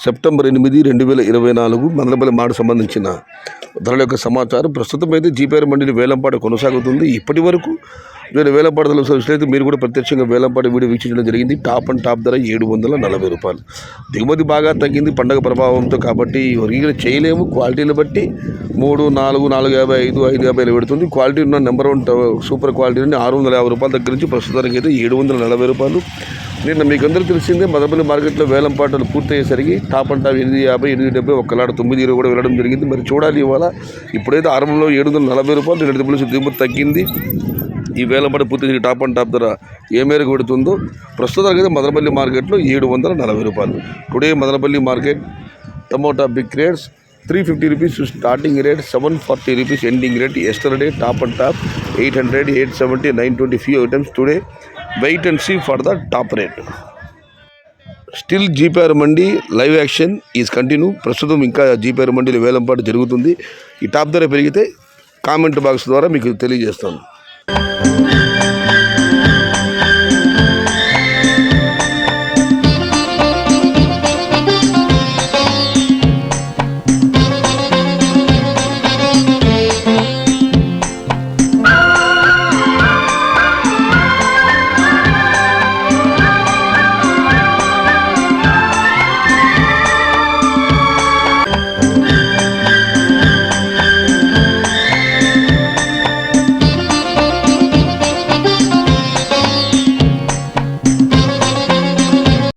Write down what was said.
September 8, 2024 Madanapalle మాట సంబంధించిన ధరల యొక్క సమాచారం. ప్రస్తుతం అయితే జీపీఆర్ మండలి వేలంపాట కొనసాగుతుంది. ఇప్పటి వరకు నేను వేలంపాట చూసినట్లయితే మీరు కూడా ప్రత్యక్షంగా వేలంపాట వీడియో వీక్షించడం జరిగింది. టాప్ అండ్ టాప్ ధర 740 రూపాయలు. దిగుమతి బాగా తగ్గింది పండగ ప్రభావంతో, కాబట్టి వర్గీకరణ చేయలేము. క్వాలిటీని బట్టి 3, 4, 450, 550 పెడుతుంది. క్వాలిటీ ఉన్న నెంబర్ 1 సూపర్ క్వాలిటీ నుండి 650 రూపాయల దగ్గర నుంచి ప్రస్తుతానికి అయితే 740 రూపాయలు. నిన్న మీకు అందరూ తెలిసిందే మదనపల్లి మార్కెట్లో వేలంపాటలు పూర్తయ్యేసరికి టాప్ అండ్ టాప్ 850, 870, ఒక్కలాట 920 కూడా వెళ్ళడం జరిగింది. మరి చూడాలి ఇవాళ. ఇప్పుడైతే ఆరంభంలో 740 రూపాయలు 2 దిగుమతి తగ్గింది. ఈ వేలంపాట పూర్తి టాప్ అండ్ టాప్ ధర ఏ మేరకు పెడుతుందో ప్రస్తుతానికి అయితే మదనపల్లి మార్కెట్లో 740 రూపాయలు. Today Madanapalle market tomato big rates 350 rupees starting rate, 740 rupees ending rate. Yesterday top and top 800, 870, 920 few items. Today wait and see for the top rate. Still GPR mandi live action is continue. ప్రస్తుతం ఇంకా GPR మండీలో వేలంపాటు జరుగుతుంది. ఈ top ధర పెరిగితే comment box ద్వారా మీకు తెలియజేస్తాను.